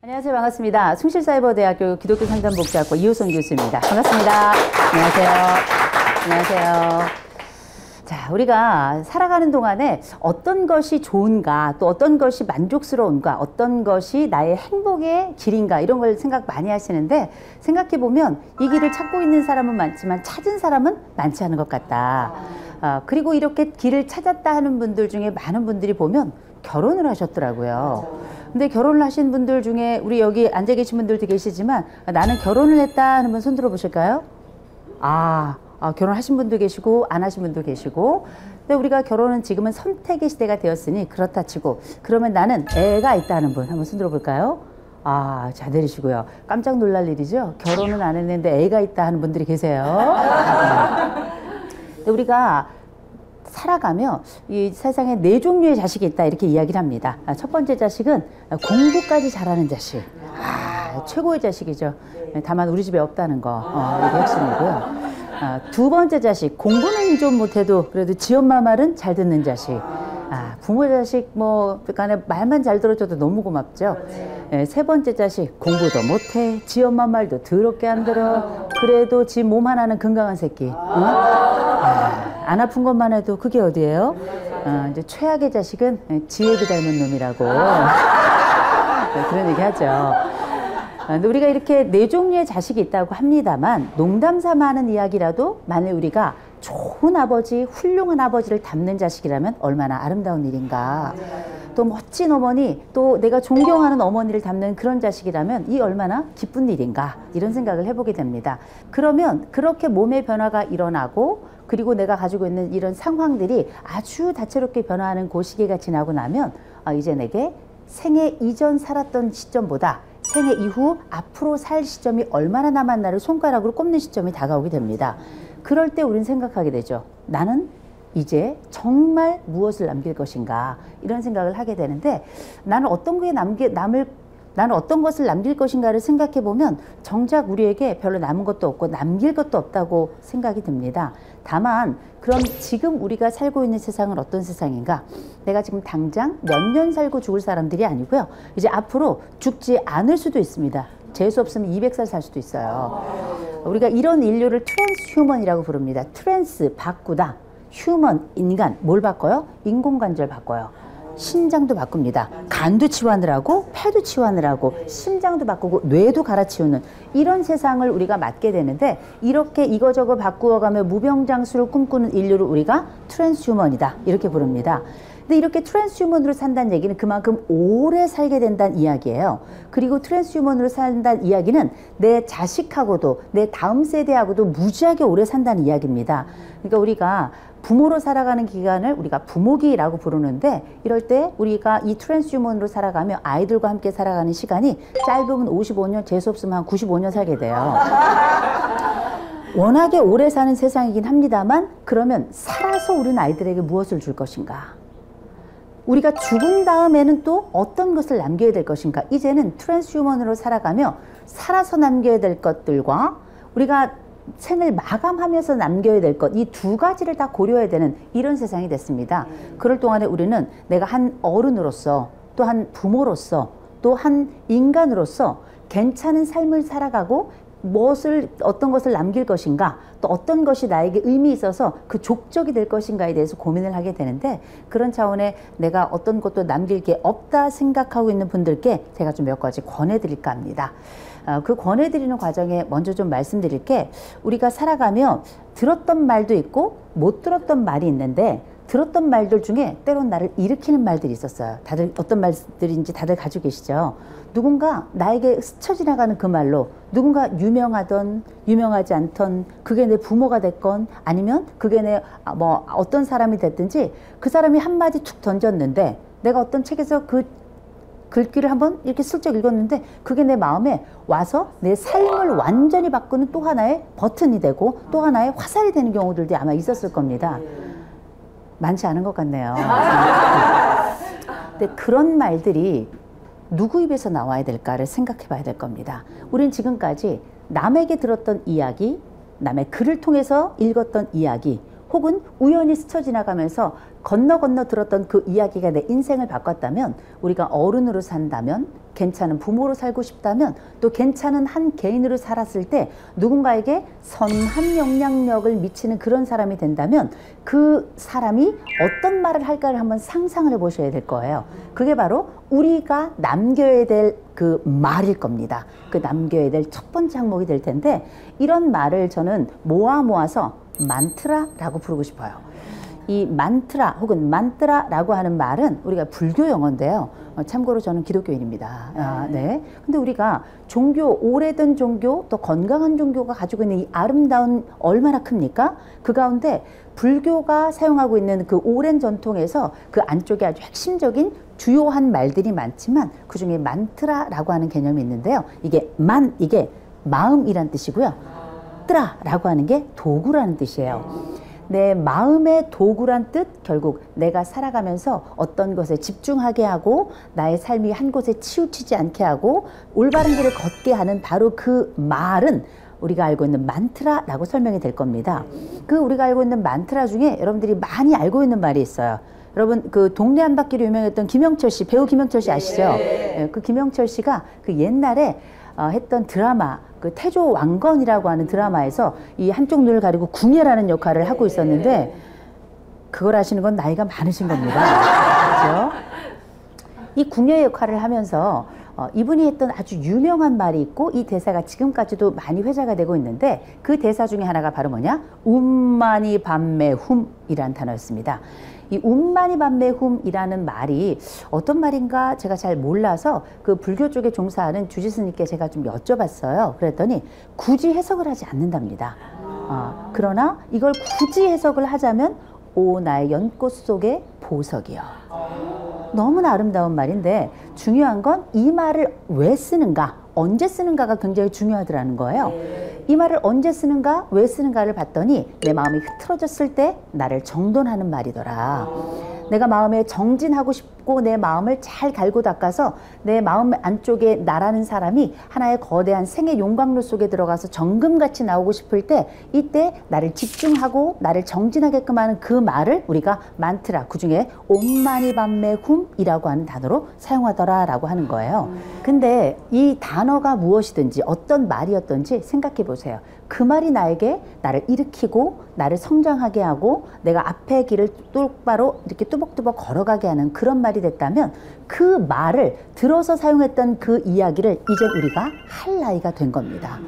안녕하세요. 반갑습니다. 숭실사이버대학교 기독교 상담복지학과 이호선 교수입니다. 반갑습니다. 안녕하세요. 안녕하세요. 자, 우리가 살아가는 동안에 어떤 것이 좋은가, 또 어떤 것이 만족스러운가, 어떤 것이 나의 행복의 길인가, 이런 걸 생각 많이 하시는데, 생각해보면 이 길을 찾고 있는 사람은 많지만 찾은 사람은 많지 않은 것 같다. 그리고 이렇게 길을 찾았다 하는 분들 중에 많은 분들이 보면 결혼을 하셨더라고요. 근데 결혼을 하신 분들 중에 우리 여기 앉아 계신 분들도 계시지만 나는 결혼을 했다 하는 분 손 들어 보실까요? 결혼하신 분도 계시고 안 하신 분도 계시고. 근데 우리가 결혼은 지금은 선택의 시대가 되었으니 그렇다 치고, 그러면 나는 애가 있다 하는 분 한번 손 들어 볼까요? 잘 내리시고요. 깜짝 놀랄 일이죠. 결혼은 안 했는데 애가 있다 하는 분들이 계세요. 근데 우리가 살아가며 이 세상에 4종류의 자식이 있다, 이렇게 이야기를 합니다. 첫 번째 자식은 공부까지 잘하는 자식. 최고의 자식이죠. 다만 우리 집에 없다는 거, 이게 핵심이고요. 두 번째 자식, 공부는 좀 못해도 그래도 지 엄마 말은 잘 듣는 자식. 부모 자식 간에 말만 잘 들어줘도 너무 고맙죠. 세 번째 자식, 공부도 못해, 지 엄마 말도 더럽게 안 들어, 그래도 지 몸 하나는 건강한 새끼. 안 아픈 것만 해도 그게 어디예요? 이제 최악의 자식은 지혜비 닮은 놈이라고 그런 얘기 하죠. 근데 우리가 이렇게 4종류의 자식이 있다고 합니다만, 농담 삼아 하는 이야기라도 만일 우리가 좋은 아버지, 훌륭한 아버지를 닮는 자식이라면 얼마나 아름다운 일인가. 또 멋진 어머니, 또 내가 존경하는 어머니를 닮는 그런 자식이라면 이 얼마나 기쁜 일인가, 이런 생각을 해보게 됩니다. 그러면 그렇게 몸의 변화가 일어나고, 그리고 내가 가지고 있는 이런 상황들이 아주 다채롭게 변화하는 그 시기가 지나고 나면 이제 내게 생애 이전 살았던 시점보다 생애 이후 앞으로 살 시점이 얼마나 남았나를 손가락으로 꼽는 시점이 다가오게 됩니다. 그럴 때 우리는 생각하게 되죠. 나는 이제 정말 무엇을 남길 것인가, 이런 생각을 하게 되는데, 나는 어떤 것을 남길 것인가를 생각해 보면 정작 우리에게 별로 남은 것도 없고 남길 것도 없다고 생각이 듭니다. 다만 그럼 지금 우리가 살고 있는 세상은 어떤 세상인가? 내가 지금 당장 몇 년 살고 죽을 사람들이 아니고요. 이제 앞으로 죽지 않을 수도 있습니다. 재수 없으면 200살 살 수도 있어요. 우리가 이런 인류를 트랜스휴먼이라고 부릅니다. 트랜스, 바꾸다. 휴먼, 인간. 뭘 바꿔요? 인공관절 바꿔요. 신장도 바꿉니다. 간도 치환을 하고 폐도 치환을 하고 심장도 바꾸고 뇌도 갈아치우는 이런 세상을 우리가 맞게 되는데, 이렇게 이거저거 바꾸어가며 무병장수를 꿈꾸는 인류를 우리가 트랜스휴먼이다, 이렇게 부릅니다. 근데 이렇게 트랜스휴먼으로 산다는 얘기는 그만큼 오래 살게 된다는 이야기예요. 그리고 트랜스휴먼으로 산다는 이야기는 내 자식하고도 내 다음 세대하고도 무지하게 오래 산다는 이야기입니다. 그러니까 우리가 부모로 살아가는 기간을 우리가 부모기라고 부르는데, 이럴 때 우리가 이 트랜스휴먼으로 살아가며 아이들과 함께 살아가는 시간이 짧으면 55년, 재수없으면 한 95년 살게 돼요. 워낙에 오래 사는 세상이긴 합니다만, 그러면 살아서 우리는 아이들에게 무엇을 줄 것인가? 우리가 죽은 다음에는 또 어떤 것을 남겨야 될 것인가? 이제는 트랜스휴먼으로 살아가며 살아서 남겨야 될 것들과 우리가 생을 마감하면서 남겨야 될 것, 이 두 가지를 다 고려해야 되는 이런 세상이 됐습니다. 그럴 동안에 우리는 내가 한 어른으로서, 또 한 부모로서, 또 한 인간으로서 괜찮은 삶을 살아가고 어떤 것을 남길 것인가, 또 어떤 것이 나에게 의미 있어서 그 족적이 될 것인가에 대해서 고민을 하게 되는데, 그런 차원에 내가 어떤 것도 남길 게 없다 생각하고 있는 분들께 제가 좀 몇 가지 권해드릴까 합니다. 그 권해드리는 과정에 먼저 좀 말씀드릴 게, 우리가 살아가며 들었던 말도 있고 못 들었던 말이 있는데, 들었던 말들 중에 때론 나를 일으키는 말들이 있었어요. 다들 어떤 말들인지 다들 가지고 계시죠? 누군가 나에게 스쳐 지나가는 그 말로, 누군가 유명하던 유명하지 않던, 그게 내 부모가 됐건 아니면 그게 내 어떤 사람이 됐든지, 그 사람이 한마디 툭 던졌는데 내가 어떤 책에서 그 글귀를 한번 이렇게 슬쩍 읽었는데 그게 내 마음에 와서 내 삶을 완전히 바꾸는 또 하나의 버튼이 되고 또 하나의 화살이 되는 경우들도 아마 있었을 겁니다. 많지 않은 것 같네요. 근데 그런 말들이 누구 입에서 나와야 될까를 생각해 봐야 될 겁니다. 우린 지금까지 남에게 들었던 이야기, 남의 글을 통해서 읽었던 이야기, 혹은 우연히 스쳐 지나가면서 건너 들었던 그 이야기가 내 인생을 바꿨다면, 우리가 어른으로 산다면 괜찮은 부모로 살고 싶다면 또 괜찮은 한 개인으로 살았을 때 누군가에게 선한 영향력을 미치는 그런 사람이 된다면 그 사람이 어떤 말을 할까를 한번 상상을 해보셔야 될 거예요. 그게 바로 우리가 남겨야 될 그 말일 겁니다. 그 남겨야 될 첫 번째 항목이 될 텐데 이런 말을 저는 모아서 만트라라고 부르고 싶어요. 이 만트라 혹은 만트라라고 하는 말은 우리가 불교 용어인데요. 참고로 저는 기독교인입니다. 네. 근데 우리가 종교, 오래된 종교, 또 건강한 종교가 가지고 있는 이 아름다운 얼마나 큽니까? 그 가운데 불교가 사용하고 있는 그 오랜 전통에서 그 안쪽에 아주 핵심적인 주요한 말들이 많지만 그 중에 만트라라고 하는 개념이 있는데요. 이게 이게 마음이란 뜻이고요. 뜨라라고 하는 게 도구라는 뜻이에요. 내 마음의 도구란 뜻, 결국 내가 살아가면서 어떤 것에 집중하게 하고 나의 삶이 한 곳에 치우치지 않게 하고 올바른 길을 걷게 하는 바로 그 말은 우리가 알고 있는 만트라라고 설명이 될 겁니다. 그 우리가 알고 있는 만트라 중에 여러분들이 많이 알고 있는 말이 있어요. 여러분 그 동네 한 바퀴로 유명했던 김영철 씨, 배우 김영철 씨 아시죠? 네. 그 김영철 씨가 그 옛날에 했던 드라마 그 태조 왕건이라고 하는 드라마에서 이 한쪽 눈을 가리고 궁예라는 역할을 하고 있었는데 그걸 하시는 건 나이가 많으신 겁니다. 그렇죠? 이 궁예 역할을 하면서 이분이 했던 아주 유명한 말이 있고 이 대사가 지금까지도 많이 회자가 되고 있는데 그 대사 중에 하나가 바로 뭐냐? 운만이 밤매훔이라는 단어였습니다. 이 운만이 밤매훔이라는 말이 어떤 말인가 제가 잘 몰라서 그 불교 쪽에 종사하는 주지스님께 제가 좀 여쭤봤어요. 그랬더니 굳이 해석을 하지 않는답니다. 그러나 이걸 굳이 해석을 하자면 오 나의 연꽃 속의 보석이여. 너무나 아름다운 말인데 중요한 건 이 말을 왜 쓰는가, 언제 쓰는가가 굉장히 중요하더라는 거예요. 이 말을 언제 쓰는가, 왜 쓰는가를 봤더니 내 마음이 흐트러졌을 때 나를 정돈하는 말이더라. 내가 마음에 정진하고 싶고 내 마음을 잘 갈고 닦아서 내 마음 안쪽에 나라는 사람이 하나의 거대한 생의 용광로 속에 들어가서 정금같이 나오고 싶을 때 이때 나를 집중하고 나를 정진하게끔 하는 그 말을 우리가 만트라, 그중에 옴마니 밤매 훔이라고 하는 단어로 사용하더라라고 하는 거예요. 근데 이 단어가 무엇이든지 어떤 말이었든지 생각해 보세요. 그 말이 나에게 나를 일으키고 나를 성장하게 하고 내가 앞의 길을 똑바로 이렇게 뚜벅뚜벅 걸어가게 하는 그런 말이 됐다면 그 말을 들어서 사용했던 그 이야기를 이제 우리가 할 나이가 된 겁니다.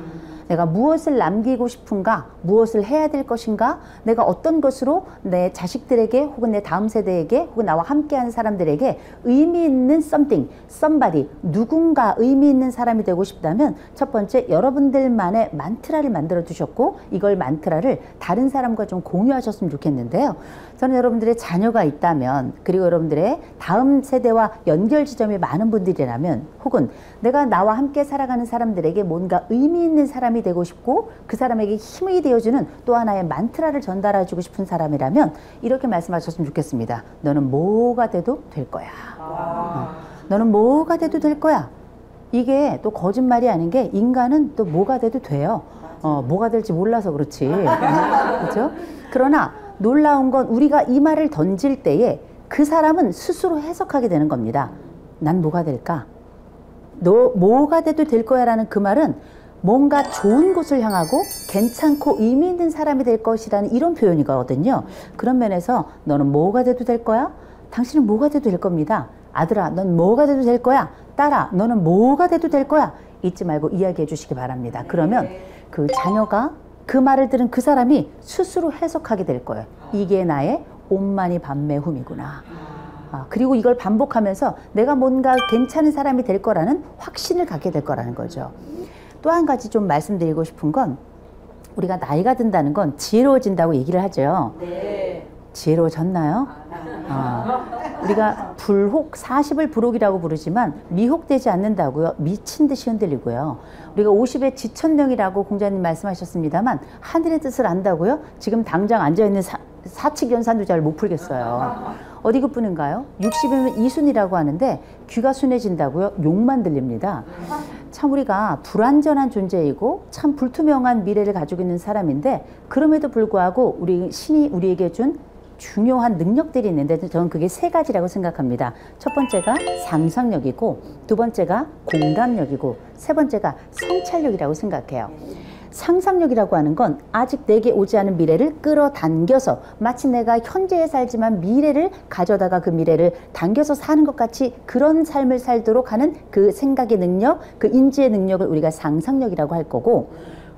내가 무엇을 남기고 싶은가, 무엇을 해야 될 것인가, 내가 어떤 것으로 내 자식들에게 혹은 내 다음 세대에게 혹은 나와 함께하는 사람들에게 의미 있는 something, somebody, 누군가 의미 있는 사람이 되고 싶다면 첫 번째 여러분들만의 만트라를 만들어 두셨고 이걸 만트라를 다른 사람과 좀 공유하셨으면 좋겠는데요. 저는 여러분들의 자녀가 있다면 그리고 여러분들의 다음 세대와 연결 지점이 많은 분들이라면 혹은 내가 나와 함께 살아가는 사람들에게 뭔가 의미 있는 사람이 되고 싶고 그 사람에게 힘이 되어주는 또 하나의 만트라를 전달해주고 싶은 사람이라면 이렇게 말씀하셨으면 좋겠습니다. 너는 뭐가 돼도 될 거야. 너는 뭐가 돼도 될 거야. 이게 또 거짓말이 아닌 게 인간은 또 뭐가 돼도 돼요. 뭐가 될지 몰라서 그렇지. 그렇죠? 그러나 놀라운 건 우리가 이 말을 던질 때에 그 사람은 스스로 해석하게 되는 겁니다. 난 뭐가 될까? 너 뭐가 돼도 될 거야 라는 그 말은 뭔가 좋은 곳을 향하고 괜찮고 의미 있는 사람이 될 것이라는 이런 표현이거든요. 그런 면에서 너는 뭐가 돼도 될 거야? 당신은 뭐가 돼도 될 겁니다. 아들아, 넌 뭐가 돼도 될 거야? 딸아, 너는 뭐가 돼도 될 거야? 잊지 말고 이야기해 주시기 바랍니다. 그러면 그 자녀가 그 말을 들은 그 사람이 스스로 해석하게 될 거예요. 이게 나의 옴마니 밤매훔이구나. 그리고 이걸 반복하면서 내가 뭔가 괜찮은 사람이 될 거라는 확신을 갖게 될 거라는 거죠. 또 한 가지 좀 말씀드리고 싶은 건 우리가 나이가 든다는 건 지혜로워진다고 얘기를 하죠. 네. 지혜로워졌나요? 우리가 불혹, 40을 불혹이라고 부르지만 미혹되지 않는다고요. 미친 듯이 흔들리고요. 우리가 50에 지천명이라고 공자님 말씀하셨습니다만 하늘의 뜻을 안다고요? 지금 당장 앉아있는 사칙연산도 잘 못 풀겠어요. 어디 그뿐인가요? 60이면 이순이라고 하는데 귀가 순해진다고요? 욕만 들립니다. 참 우리가 불완전한 존재이고 참 불투명한 미래를 가지고 있는 사람인데 그럼에도 불구하고 우리 신이 우리에게 준 중요한 능력들이 있는데 저는 그게 세 가지라고 생각합니다. 첫 번째가 상상력이고, 두 번째가 공감력이고, 세 번째가 성찰력이라고 생각해요. 상상력이라고 하는 건 아직 내게 오지 않은 미래를 끌어당겨서 마치 내가 현재에 살지만 미래를 가져다가 그 미래를 당겨서 사는 것 같이 그런 삶을 살도록 하는 그 생각의 능력, 그 인지의 능력을 우리가 상상력이라고 할 거고,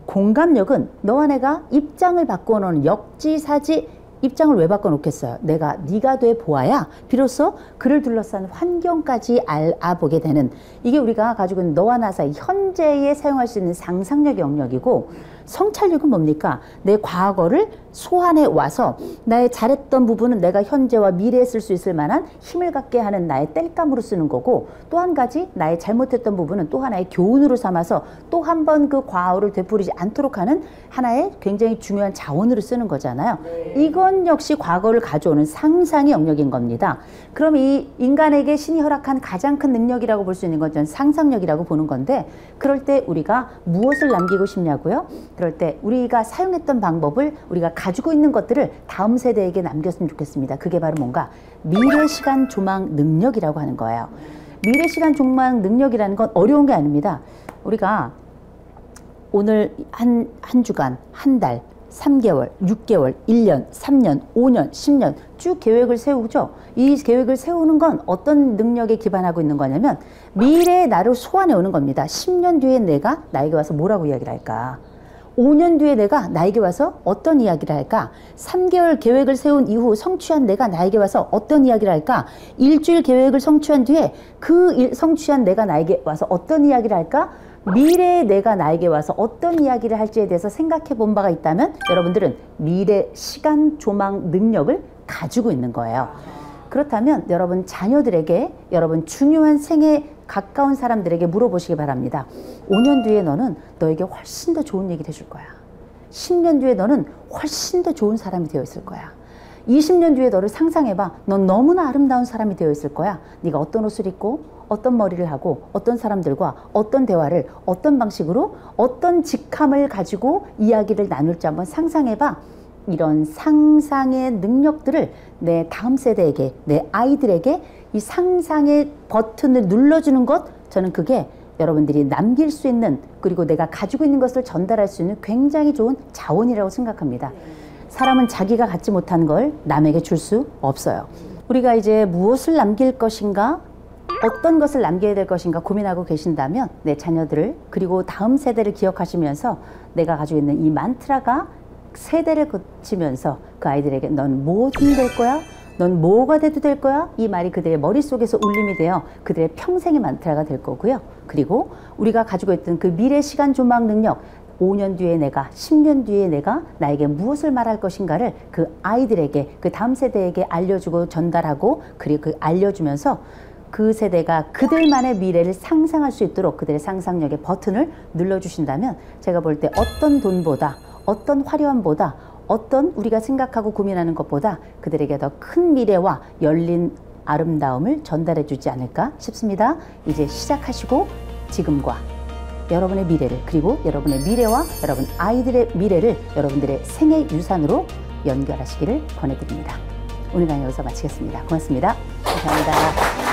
공감력은 너와 내가 입장을 바꿔놓은 역지사지. 입장을 왜 바꿔놓겠어요? 네가 돼 보아야 비로소 그를 둘러싼 환경까지 알아보게 되는, 이게 우리가 가지고 있는 너와 나 사이 현재에 사용할 수 있는 상상력 영역이고, 성찰력은 뭡니까? 내 과거를 소환해 와서 나의 잘했던 부분은 내가 현재와 미래에 쓸 수 있을 만한 힘을 갖게 하는 나의 땔감으로 쓰는 거고, 또 한 가지 나의 잘못했던 부분은 또 하나의 교훈으로 삼아서 또 한 번 그 과오를 되풀이지 않도록 하는 하나의 굉장히 중요한 자원으로 쓰는 거잖아요. 이건 역시 과거를 가져오는 상상의 영역인 겁니다. 그럼 이 인간에게 신이 허락한 가장 큰 능력이라고 볼 수 있는 건 전 상상력이라고 보는 건데, 그럴 때 우리가 무엇을 남기고 싶냐고요? 그럴 때 우리가 사용했던 방법을, 우리가 가지고 있는 것들을 다음 세대에게 남겼으면 좋겠습니다. 그게 바로 뭔가 미래시간 조망 능력이라고 하는 거예요. 미래시간 조망 능력이라는 건 어려운 게 아닙니다. 우리가 오늘 한 주간, 한 달, 3개월, 6개월, 1년, 3년, 5년, 10년 쭉 계획을 세우죠. 이 계획을 세우는 건 어떤 능력에 기반하고 있는 거냐면 미래의 나를 소환해 오는 겁니다. 10년 뒤에 내가 나에게 와서 뭐라고 이야기를 할까? 5년 뒤에 내가 나에게 와서 어떤 이야기를 할까? 3개월 계획을 세운 이후 성취한 내가 나에게 와서 어떤 이야기를 할까? 일주일 계획을 성취한 뒤에 성취한 내가 나에게 와서 어떤 이야기를 할까? 미래의 내가 나에게 와서 어떤 이야기를 할지에 대해서 생각해 본 바가 있다면 여러분들은 미래 시간 조망 능력을 가지고 있는 거예요. 그렇다면 여러분 자녀들에게, 여러분 중요한 생에 가까운 사람들에게 물어보시기 바랍니다. 5년 뒤에 너는 너에게 훨씬 더 좋은 얘기를 해줄 거야. 10년 뒤에 너는 훨씬 더 좋은 사람이 되어 있을 거야. 20년 뒤에 너를 상상해봐. 넌 너무나 아름다운 사람이 되어 있을 거야. 네가 어떤 옷을 입고 어떤 머리를 하고 어떤 사람들과 어떤 대화를 어떤 방식으로 어떤 직함을 가지고 이야기를 나눌지 한번 상상해봐. 이런 상상의 능력들을 내 다음 세대에게, 내 아이들에게 이 상상의 버튼을 눌러주는 것, 저는 그게 여러분들이 남길 수 있는, 그리고 내가 가지고 있는 것을 전달할 수 있는 굉장히 좋은 자원이라고 생각합니다. 사람은 자기가 갖지 못한 걸 남에게 줄 수 없어요. 우리가 이제 무엇을 남길 것인가, 어떤 것을 남겨야 될 것인가 고민하고 계신다면 내 자녀들을, 그리고 다음 세대를 기억하시면서 내가 가지고 있는 이 만트라가 세대를 거치면서 그 아이들에게 넌 뭐든 될 거야? 넌 뭐가 돼도 될 거야? 이 말이 그들의 머릿속에서 울림이 되어 그들의 평생의 만트라가 될 거고요. 그리고 우리가 가지고 있던 그 미래 시간 조망 능력, 5년 뒤에 내가, 10년 뒤에 내가 나에게 무엇을 말할 것인가를 그 아이들에게, 그 다음 세대에게 알려주고 전달하고, 그리고 그 알려주면서 그 세대가 그들만의 미래를 상상할 수 있도록 그들의 상상력의 버튼을 눌러주신다면, 제가 볼 때 어떤 돈보다, 어떤 화려함보다, 어떤 우리가 생각하고 고민하는 것보다 그들에게 더 큰 미래와 열린 아름다움을 전달해 주지 않을까 싶습니다. 이제 시작하시고 지금과 여러분의 미래를, 그리고 여러분의 미래와 여러분 아이들의 미래를 여러분들의 생애 유산으로 연결하시기를 권해드립니다. 오늘 강의 여기서 마치겠습니다. 고맙습니다. 감사합니다.